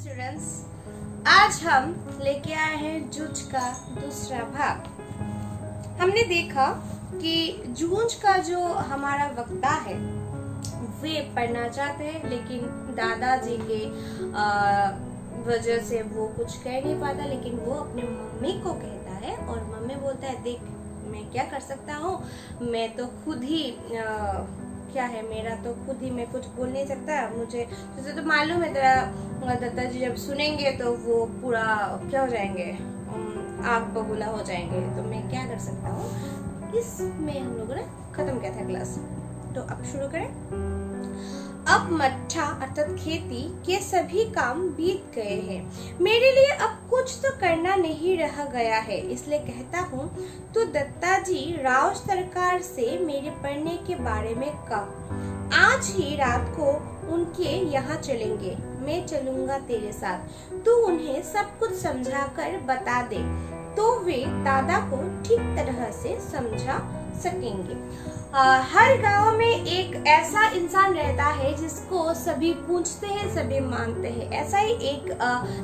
Students, आज हम लेके आए हैं जूझ का दूसरा भाग। हमने देखा कि जूझ का जो हमारा वक्ता है वे पढ़ना चाहते हैं, लेकिन दादाजी के वजह से वो कुछ कह नहीं पाता, लेकिन वो अपने मम्मी को कहता है और मम्मी बोलता है देख मैं क्या कर सकता हूँ, मैं तो खुद ही क्या है मेरा तो खुद ही मैं कुछ बोल नहीं सकता, मुझे तुझे तो मालूम है तेरा दादाजी जब सुनेंगे तो वो पूरा क्या हो जाएंगे, आग बबूला हो जाएंगे, तो मैं क्या कर सकता हूँ। इसमें हम लोगों ने खत्म किया था क्लास, तो अब शुरू करें। अब मट्ठा अर्थात खेती के सभी काम बीत गए हैं, मेरे लिए अब कुछ तो करना नहीं रह गया है, इसलिए कहता हूँ तो दत्ताजी राव सरकार से मेरे पढ़ने के बारे में कह। आज ही रात को उनके यहाँ चलेंगे, मैं चलूंगा तेरे साथ, तू उन्हें सब कुछ समझा कर बता दे तो वे दादा को ठीक तरह से समझा सकेंगे। हर गांव में एक ऐसा इंसान रहता है जिसको सभी पूछते हैं, सभी मानते हैं। ऐसा ही एक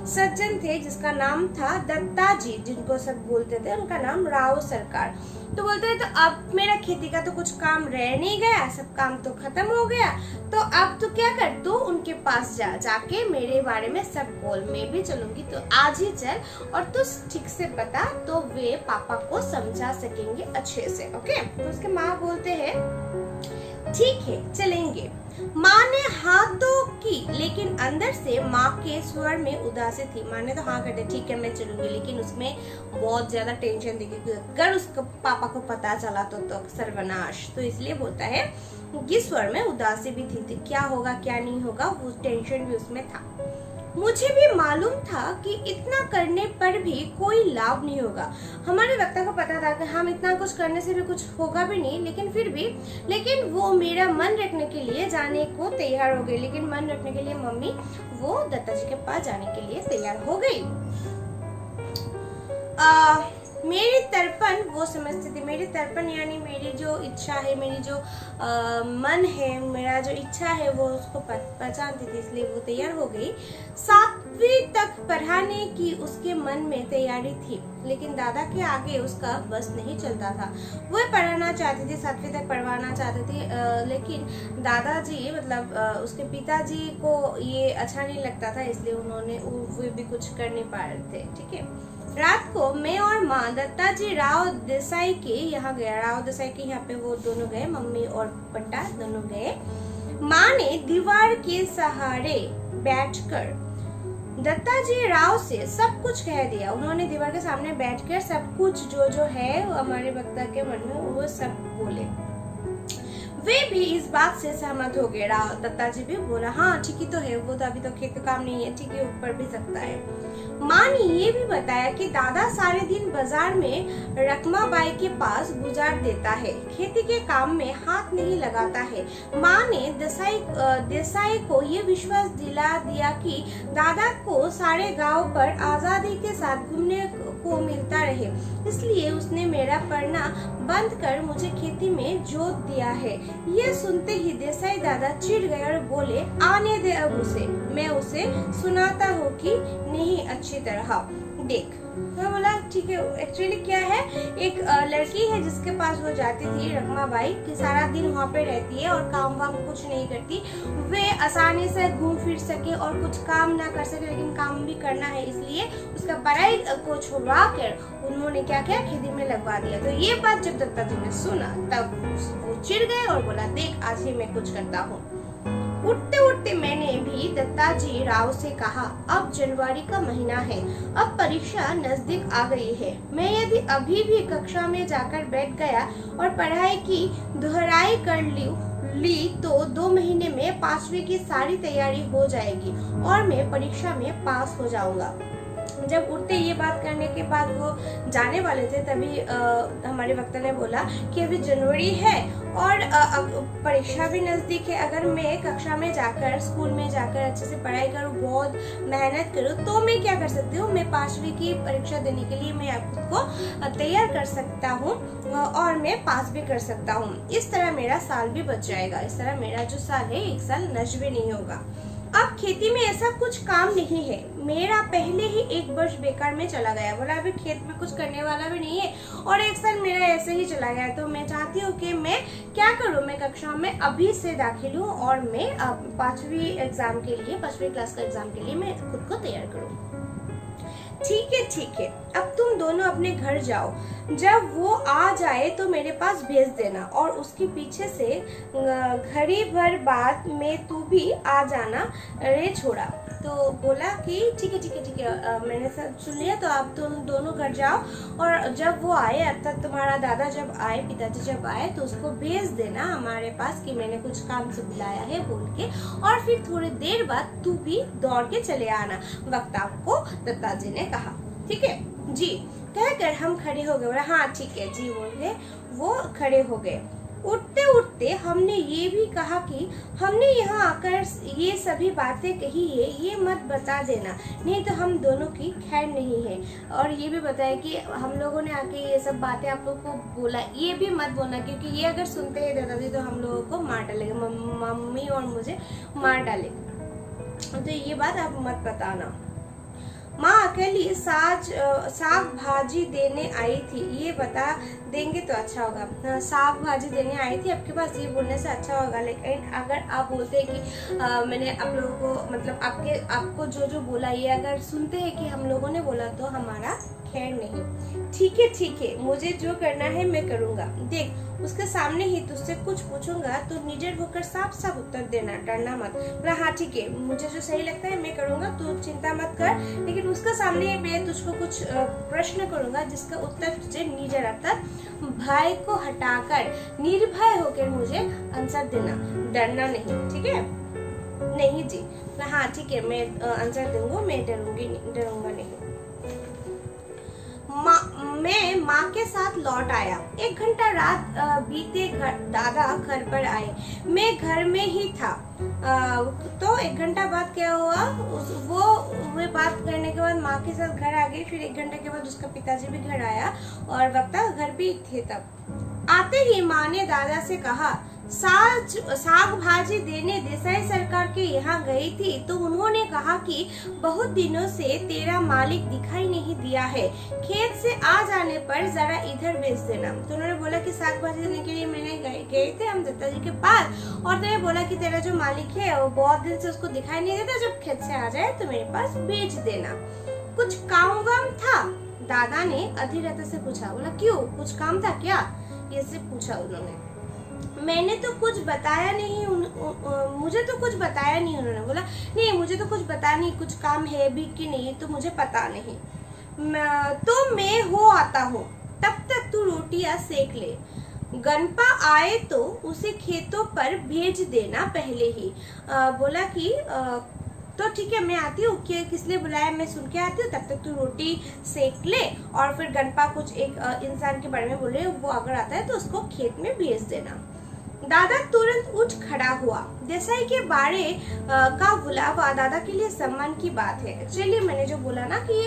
सज्जन थे जिसका नाम था दत्ताजी, जिनको सब बोलते थे, उनका नाम राव सरकार। तो बोलते हैं तो अब मेरा खेती का तो कुछ काम रह नहीं गया, सब काम तो खत्म हो गया, तो अब तू क्या कर, तू उनके पास जाके मेरे बारे में सब बोल, मैं भी चलूंगी, तो आज ही चल और तू ठीक से बता तो वे पापा को समझा सकेंगे अच्छे से। ओके, तो उसके माँ बोलते हैं ठीक है चलेंगे। माँ ने हाँ तो की, लेकिन अंदर से माँ के स्वर में उदासी थी। माँ ने तो हाँ कर दिया, ठीक है मैं चलूंगी, लेकिन उसमें बहुत ज्यादा टेंशन थी क्योंकि अगर उसको पापा को पता चला तो सर्वनाश, तो इसलिए बोलता है कि स्वर में उदासी भी थी, क्या होगा क्या नहीं होगा वो टेंशन भी उसमें था। मुझे भी मालूम था कि इतना करने पर भी कोई लाभ नहीं होगा। हमारे वक्ता को पता था कि हम इतना कुछ करने से भी कुछ होगा भी नहीं, लेकिन वो मेरा मन रखने के लिए जाने को तैयार हो गई। लेकिन मन रखने के लिए मम्मी वो दत्ताजी के पास जाने के लिए तैयार हो गई। मेरी तर्पण वो समझती थी, मेरी तर्पण यानी मेरी जो इच्छा है, मेरी जो मन है, मेरा जो इच्छा है वो उसको पहचानती थी, इसलिए वो तैयार हो गई। 7वीं तक पढ़ाने की उसके मन में तैयारी थी, लेकिन दादा के आगे उसका बस नहीं चलता था। वो पढ़ाना चाहती थी, 7वीं तक पढ़वाना चाहती थी, लेकिन दादाजी मतलब उसके पिताजी को ये अच्छा नहीं लगता था, इसलिए उन्होंने वो भी कुछ कर नहीं पा रहे थे। ठीक है, रात को मैं और माँ दत्ताजी राव देसाई के यहाँ गया। राव देसाई के यहाँ पे वो दोनों गए, मम्मी और पट्टा दोनों गए। माँ ने दीवार के सहारे बैठकर दत्ताजी राव से सब कुछ कह दिया। उन्होंने दीवार के सामने बैठकर सब कुछ जो है हमारे वक्ता के मन में वो सब बोले। वे भी इस बात से सहमत हो गए। राव दत्ताजी भी बोला हाँ ठीक ही तो है, वो तो अभी तो खेत काम नहीं है, ठीक है ऊपर भी सकता है। माँ ने ये भी बताया कि दादा सारे दिन बाजार में रकमाबाई के पास गुजार देता है, खेती के काम में हाथ नहीं लगाता है। माँ ने देसाई को ये विश्वास दिला दिया कि दादा को सारे गांव पर आजादी के साथ घूमने को मिलता रहे, इसलिए उसने मेरा पढ़ना बंद कर मुझे खेती में जोत दिया है। ये सुनते ही देसाई दादा चिढ़ गए और बोले आने दे अब उसे, मैं उसे सुनाता हूँ कि नहीं अच्छी तरह देख। मैं बोला ठीक है। एक्चुअली क्या है, एक लड़की है जिसके पास वो जाती थी रकमाबाई, कि सारा दिन वहाँ पे रहती है और काम वाम कुछ नहीं करती, वे आसानी से घूम फिर सके और कुछ काम ना कर सके, लेकिन काम भी करना है, इसलिए उसका पढ़ाई को छुड़वा कर उन्होंने क्या किया, खेती में लगवा दिया। तो ये बात जब दत्ताजी ने सुना तब वो चिढ़ गए और बोला देख आज ही मैं कुछ करता हूँ। उठते उठते मैंने भी दत्ताजी राव से कहा अब जनवरी का महीना है, अब परीक्षा नजदीक आ गई है, मैं यदि अभी भी कक्षा में जाकर बैठ गया और पढ़ाई की दोहराई कर ली तो 2 महीने में 5वीं की सारी तैयारी हो जाएगी और मैं परीक्षा में पास हो जाऊंगा। जब उठते ये बात करने के बाद वो जाने वाले थे, तभी हमारे वक्ता ने बोला कि अभी जनवरी है और परीक्षा भी नजदीक है, अगर मैं कक्षा में जाकर स्कूल में जाकर अच्छे से पढ़ाई करूँ, बहुत मेहनत करूँ, तो मैं क्या कर सकती हूँ, मैं 5वीं की परीक्षा देने के लिए मैं खुद को तैयार कर सकता हूँ और मैं पास भी कर सकता हूँ। इस तरह मेरा साल भी बच जाएगा, इस तरह मेरा जो साल है 1 साल नष्ट भी नहीं होगा। अब खेती में ऐसा कुछ काम नहीं है, मेरा पहले ही 1 वर्ष बेकार में चला गया। बोला अभी खेत में कुछ करने वाला भी नहीं है और 1 साल मेरा ऐसे ही चला गया, तो मैं चाहती हूँ कि मैं क्या करूँ, मैं कक्षा में अभी से दाखिल हूँ और मैं 5वीं क्लास का एग्जाम के लिए मैं खुद को तैयार करूँ। ठीक है, अब तुम दोनों अपने घर जाओ, जब वो आ जाए तो मेरे पास भेज देना और उसके पीछे से घड़ी भर बाद में तू भी आ जाना रे छोड़ा। तो बोला कि ठीक है, मैंने सब सुन लिया, तो आप दोनों घर जाओ और जब वो आए, अर्थात तुम्हारा दादा जब आए, पिताजी जब आए, तो उसको भेज देना हमारे पास कि मैंने कुछ काम से बुलाया है बोल के, और फिर थोड़ी देर बाद तू भी दौड़ के चले आना, वक्ता को दत्ताजी ने कहा। ठीक है जी, कहकर हम खड़े हो गए। बोला हाँ ठीक है जी बोल के वो खड़े हो गए। उठते उठते हमने ये भी कहा कि हमने यहाँ आकर ये सभी बातें कही है, ये मत बता देना, नहीं तो हम दोनों की खैर नहीं है। और ये भी बताया कि हम लोगों ने आके ये सब बातें आप लोग को बोला, ये भी मत बोलना, क्योंकि ये अगर सुनते हैं दादाजी तो हम लोगों को मार डालेंगे, मम्मी और मुझे मार डालेंगे, तो ये बात आप मत बताना। माँ अकेली साग भाजी देने आई थी, ये बता देंगे तो अच्छा होगा। साग भाजी देने आई थी आपके पास, ये बोलने से अच्छा होगा, लेकिन अगर आप बोलते हैं कि मैंने आप लोगों को मतलब आपको जो बोला ये अगर सुनते हैं कि हम लोगों ने बोला तो हमारा खैर नहीं। ठीक है, मुझे जो करना है मैं करूँगा। देख उसके सामने ही तुझसे कुछ पूछूंगा तो निडर होकर साफ साफ उत्तर देना, डरना मत। बोला हाँ ठीक है, मुझे जो सही लगता है मैं करूँगा, तू चिंता मत कर, लेकिन उसके सामने मैं तुझको कुछ प्रश्न करूँगा जिसका उत्तर तुझे निडर अर्थात भय को हटाकर निर्भय होकर मुझे आंसर देना, डरना नहीं। ठीक है? नहीं जी। हाँ ठीक है, मैं आंसर दूंगा, मैं डरूंगा नहीं। मैं माँ के साथ लौट आया। 1 घंटा रात बीते दादा घर पर आए, मैं घर में ही था। तो 1 घंटा बाद क्या हुआ, वो बात करने के बाद माँ के साथ घर आ गई। फिर 1 घंटे के बाद उसका पिताजी भी घर आया और वक्ता घर भी थे। तब आते ही माँ ने दादा से कहा, साग भाजी देने देसाई सरकार के यहाँ गई थी तो उन्होंने कहा कि बहुत दिनों से तेरा मालिक दिखाई नहीं दिया है, खेत से आ जाने पर जरा इधर भेज देना। तो उन्होंने बोला कि साग भाजी देने के लिए मैंने गए थे हम दत्ताजी के पास, और तो बोला कि तेरा जो मालिक है वो बहुत दिन से उसको दिखाई नहीं देता, जब खेत से आ जाए तो मेरे पास भेज देना। कुछ काम वाम था? दादा ने अधीरता से पूछा। बोला क्यों, कुछ काम था क्या, ये से पूछा उन्होंने। मैंने तो कुछ बताया नहीं, मुझे तो कुछ बताया नहीं। उन्होंने बोला नहीं मुझे तो कुछ बताया नहीं, कुछ काम है भी कि नहीं तो मुझे पता नहीं। तो मैं हो आता हूँ, तब तक तू रोटियां सेक ले, गणपा आए तो उसे खेतों पर भेज देना पहले ही। बोला कि तो ठीक है मैं आती हूँ, किस लिए बुलाया मैं सुन के आती हूँ, तब तक तू रोटी सेक ले। और फिर गणपा कुछ एक इंसान के बारे में बोल रहे, वो अगर आता है तो उसको खेत में भेज देना। दादा तुरंत उठ खड़ा हुआ। देसाई के बारे का बुलावा दादा के लिए सम्मान की बात है। चलिए मैंने जो बोला ना कि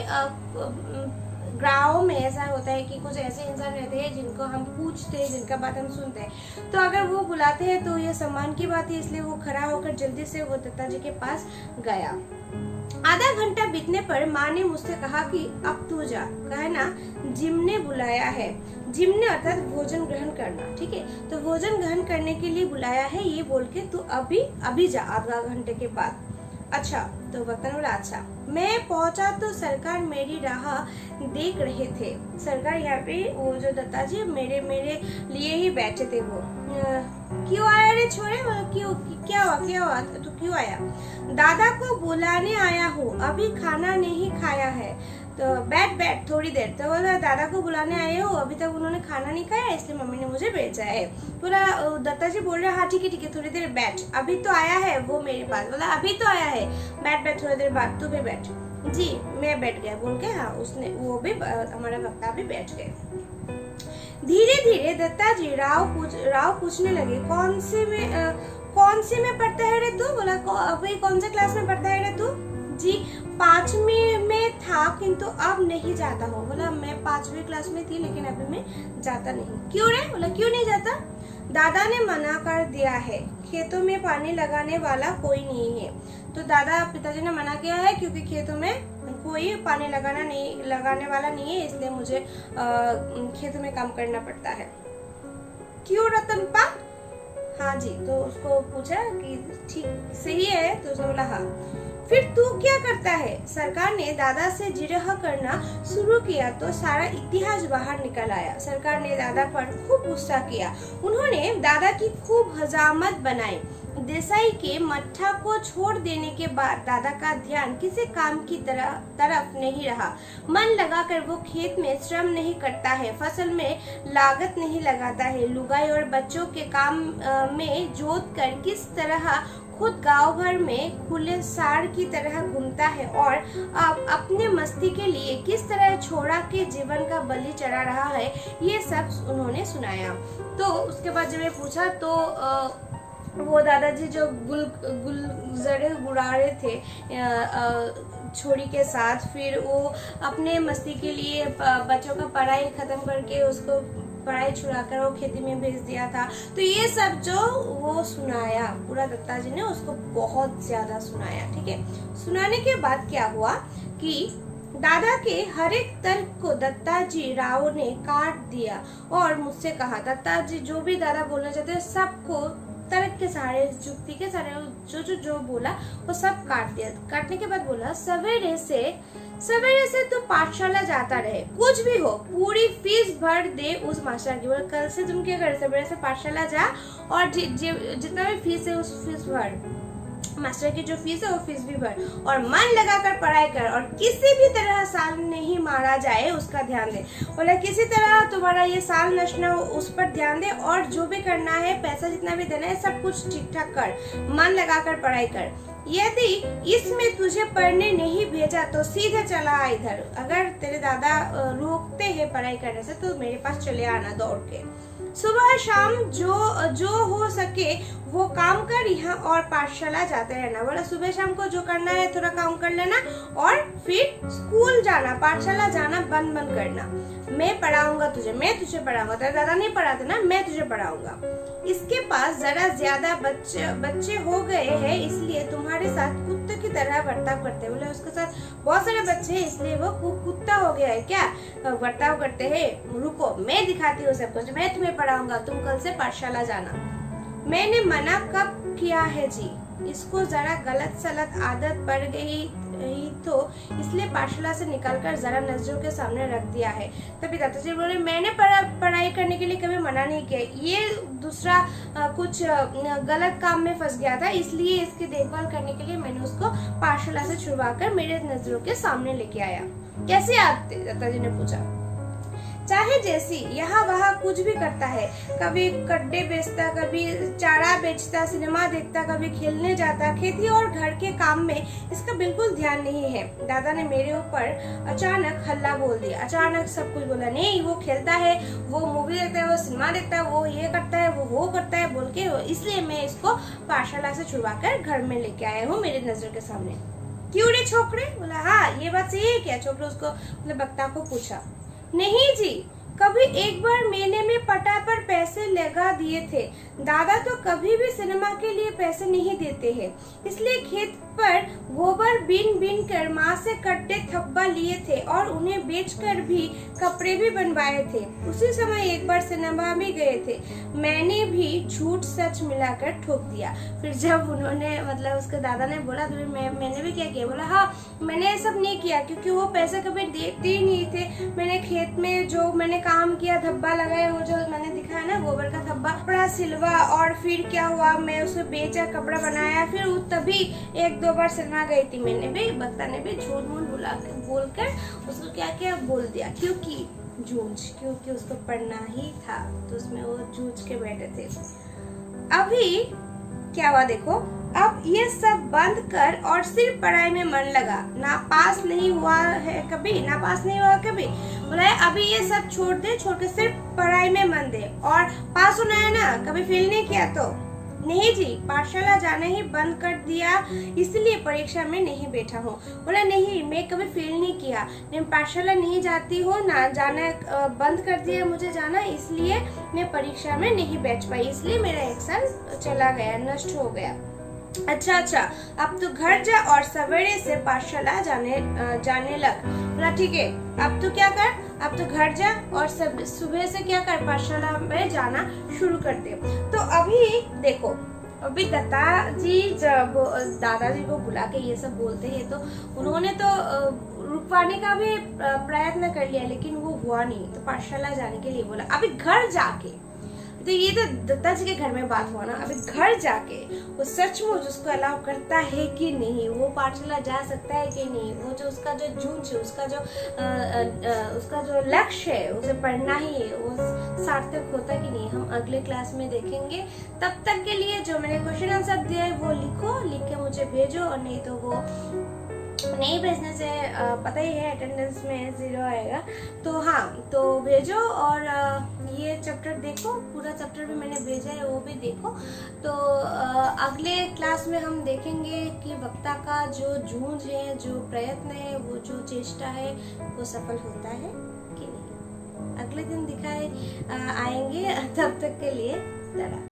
गाँव में ऐसा होता है कि कुछ ऐसे इंसान रहते हैं जिनको हम पूछते हैं, जिनका बात हम सुनते हैं, तो अगर वो बुलाते हैं तो ये सम्मान की बात है, इसलिए वो खड़ा होकर जल्दी से वो दत्ताजी के पास गया। आधा घंटा बीतने पर माँ ने मुझसे कहा कि अब तू जा, कहा ना जिम ने बुलाया है। जिम ने अर्थात भोजन ग्रहण करना, ठीक है, तो भोजन ग्रहण करने के लिए बुलाया है, ये बोल के तू अभी जा, आधा घंटे के बाद। अच्छा, तो वक्ता ने बोला अच्छा। मैं पहुंचा तो सरकार मेरी राह देख रहे थे। सरकार यहाँ पे वो जो दत्ताजी मेरे लिए ही बैठे थे। वो क्यों आया रे छोरे, क्यों क्या हुआ तो क्यों आया? दादा को बुलाने आया हूँ, अभी खाना नहीं खाया है। तो बैठ थोड़ी देर। तो बोला दादा को बुलाने आए हो, अभी तक उन्होंने खाना नहीं खाया, इसलिए मम्मी ने मुझे भेजा है। बोला दत्ताजी बोल रहे हाँ ठीक है थोड़ी देर बैठ, अभी तो आया है वो मेरे पास। बोला अभी तो आया है, बैठ थोड़ी देर बाद, तू भी बैठ। जी मैं बैठ गया बोल के हाँ उसने वो भी हमारा वक्ता भी बैठ गए। धीरे धीरे दत्ताजी राव पूछने लगे, कौन सी में पढ़ता है रे तू? बोला अभी कौन से क्लास में पढ़ता है रे तू? जी 5वीं में था किंतु अब नहीं जाता हूँ। बोला मैं 5वीं क्लास में थी लेकिन अभी मैं जाता नहीं। क्यों रे? बोला क्यों नहीं जाता? दादा ने मना कर दिया है, खेतों में पानी लगाने वाला कोई नहीं है। तो पिताजी ने मना किया है क्योंकि खेतों में कोई पानी लगाने वाला नहीं है, इसलिए मुझे खेतों में काम करना पड़ता है। क्यों रतनपा? हाँ जी। तो उसको पूछा कि ठीक सही है, तो उसने बोला हाँ। फिर तू क्या करता है? सरकार ने दादा से जिरह करना शुरू किया तो सारा इतिहास बाहर निकल आया। सरकार ने दादा पर खूब गुस्सा किया। उन्होंने दादा की खूब हजामत बनाई। देसाई के मट्ठा को छोड़ देने के बाद दादा का ध्यान किसी काम की तरफ नहीं रहा। मन लगाकर वो खेत में श्रम नहीं करता है, फसल में लागत नहीं लगाता है, लुगाई और बच्चों के काम में जोत कर किस तरह खुद गांव भर में खुले सार की तरह घूमता है और अपने मस्ती के लिए किस तरह छोड़ा के जीवन का बलि चढ़ा रहा है, ये सब उन्होंने सुनाया। तो उसके बाद जब मैं पूछा तो वो दादाजी जो गुलजरे उड़ा रहे थे छोरी के साथ, फिर वो अपने मस्ती के लिए बच्चों का पढ़ाई खत्म करके उसको पढ़ाई छुड़ाकर वो खेती में भेज दिया था। तो ये सब जो वो सुनाया पूरा दत्ता जी ने उसको बहुत ज्यादा सुनाया। ठीक है, सुनाने के बाद क्या हुआ कि दादा के हर एक तर्क को दत्ता जी राव ने काट दिया और मुझसे कहा, दत्ता जी जो भी दादा बोलना चाहते हैं सबको तर्क के सहारे, जुक्ति के सहारे जो बोला वो सब काट दिया। काटने के बाद बोला, सवेरे से तू पाठशाला जाता रहे, कुछ भी हो पूरी फीस भर दे उस मास्टर की। बोला कल से तुम क्या कर, सवेरे से पाठशाला जा और जितना भी फीस है उस फीस भर, मास्टर की जो फीस है वो फीस भी भर और मन लगाकर पढ़ाई कर और किसी भी तरह साल नहीं मारा जाए उसका ध्यान दे। बोला किसी तरह तुम्हारा ये साल नष्ट ना हो उस पर ध्यान दे और जो भी करना है, पैसा जितना भी देना है सब कुछ ठीक ठाक कर, मन लगाकर पढ़ाई कर। यदि इसमें तुझे पढ़ने नहीं भेजा तो सीधे चला आ इधर। अगर तेरे दादा रोकते हैं पढ़ाई करने से तो मेरे पास चले आना दौड़ के। सुबह शाम जो हो सके वो काम कर, यहाँ और पाठशाला जाते रहना। बोला सुबह शाम को जो करना है थोड़ा काम कर लेना और फिर स्कूल जाना, पाठशाला जाना बंद करना। मैं पढ़ाऊंगा तुझे, मैं तुझे पढ़ाऊंगा, तेरे दादा नहीं पढ़ाते ना, मैं तुझे पढ़ाऊंगा। इसके पास जरा ज्यादा बच्चे हो गए हैं इसलिए तुम्हारे साथ कुत्ते की तरह बर्ताव करते हैं। बोले उसके साथ बहुत सारे बच्चे हैं इसलिए वो कुत्ता हो गया है क्या, बर्ताव करते हैं। रुको मैं दिखाती हूँ सब कुछ, मैं तुम्हें पढ़ाऊंगा, तुम कल से पाठशाला जाना। मैंने मना कब किया है जी, इसको जरा गलत सलत आदत पड़ गई तो इसलिए पाठशाला से निकालकर जरा नजरों के सामने रख दिया है। तभी दादाजी बोले मैंने पढ़ाई करने के लिए कभी मना नहीं किया, ये दूसरा कुछ गलत काम में फंस गया था इसलिए इसकी देखभाल करने के लिए मैंने उसको पाठशाला से छुड़वाकर मेरे नजरों के सामने लेके आया। कैसे आते? दादाजी ने पूछा। चाहे जैसी, यहाँ वहाँ कुछ भी करता है, कभी कड्डे बेचता, कभी चारा बेचता, सिनेमा देखता, कभी खेलने जाता, खेती और घर के काम में इसका बिल्कुल ध्यान नहीं है। दादा ने मेरे ऊपर अचानक हल्ला बोल दिया। अचानक सब कुछ बोला, नहीं वो खेलता है, वो मूवी देखता है, वो सिनेमा देखता है, वो ये करता है, वो करता है बोल के, इसलिए मैं इसको पाठशाला से छुड़वाकर घर में लेके आया हूँ मेरे नजर के सामने। क्यों रे छोकरे? बोला हाँ ये बात सही है क्या? छोकरे उसको मतलब वक्ता को पूछा। नहीं जी, कभी एक बार महीने में पटा पर पैसे लगा दिए थे। दादा तो कभी भी सिनेमा के लिए पैसे नहीं देते हैं, इसलिए खेत पर गोबर बीन कर माँ से कट्टे थप्पा लिए थे और उन्हें बेचकर भी कपड़े भी बनवाए थे। उसी समय एक बार सिनेमा भी गए थे, मैंने भी झूठ सच मिलाकर ठोक दिया। फिर जब उन्होंने मतलब उसके दादा ने बोला तो मैंने भी क्या किया? बोला हाँ मैंने ये सब नहीं किया क्योंकि वो पैसे कभी देते ही नहीं थे। मैंने खेत में जो मैंने काम किया, धब्बा लगाया, वो जो मैंने दिखाया ना गोबर का धब्बा, कपड़ा सिलवा और फिर क्या हुआ मैं उसे बेचा, कपड़ा बनाया, फिर तभी एक दो बार सिनेमा गई थी। मैंने भी बक्ता ने भी झूठ मूठ बोलकर उसको क्या क्या बोल दिया क्योंकि उसको पढ़ना ही था तो उसमें वो जूझ के बैठे थे। अभी क्या हुआ देखो, अब ये सब बंद कर और सिर्फ पढ़ाई में मन लगा। ना पास नहीं हुआ कभी। बोला अभी ये सब छोड़ के सिर्फ पढ़ाई में मन दे और पास होना है ना, कभी फेल नहीं किया तो। नहीं जी, पाठशाला जाना ही बंद कर दिया इसलिए परीक्षा में नहीं बैठा हूँ। बोला नहीं मैं कभी फेल नहीं किया, मैं पाठशाला नहीं जाती हूँ, ना जाना बंद कर दिया मुझे जाना, इसलिए मैं परीक्षा में नहीं बैठ पाई, इसलिए मेरा एक साल चला गया, नष्ट हो गया। अच्छा, अब तू घर जा और सवेरे से पाठशाला जाने लग। बोला ठीक है, अब तू क्या कर, अब तू घर जा और सब सुबह से क्या कर, पाठशाला में जाना शुरू कर दे। तो अभी देखो, अभी दादाजी जब दादाजी को बुला के ये सब बोलते हैं, तो उन्होंने तो रुकवाने का भी प्रयत्न कर लिया, लेकिन वो हुआ नहीं। तो पाठशाला जाने के लिए बोला। अभी घर जाके, तो ये तो दत्ता जी के घर में बात हुआ ना, अभी घर जाके वो सचमुच उसको अलाउ करता है कि नहीं, वो पाठशाला जा सकता है कि नहीं, वो जो उसका जो जूझ है, उसका जो लक्ष्य है, उसे पढ़ना ही है, वो सार्थक होता कि नहीं, हम अगले क्लास में देखेंगे। तब तक के लिए जो मैंने क्वेश्चन आंसर दिया है वो लिखो, लिख के मुझे भेजो, और नहीं तो वो नहीं भेजने से पता ही है अटेंडेंस में 0 आएगा। तो हाँ, तो भेजो, और ये चैप्टर देखो, पूरा चैप्टर भी मैंने भेजा है, वो भी देखो। तो अगले क्लास में हम देखेंगे कि वक्ता का जो जूझ है, जो प्रयत्न है, वो जो चेष्टा है, वो सफल होता है कि नहीं। अगले दिन आएंगे। तब तक के लिए टाटा।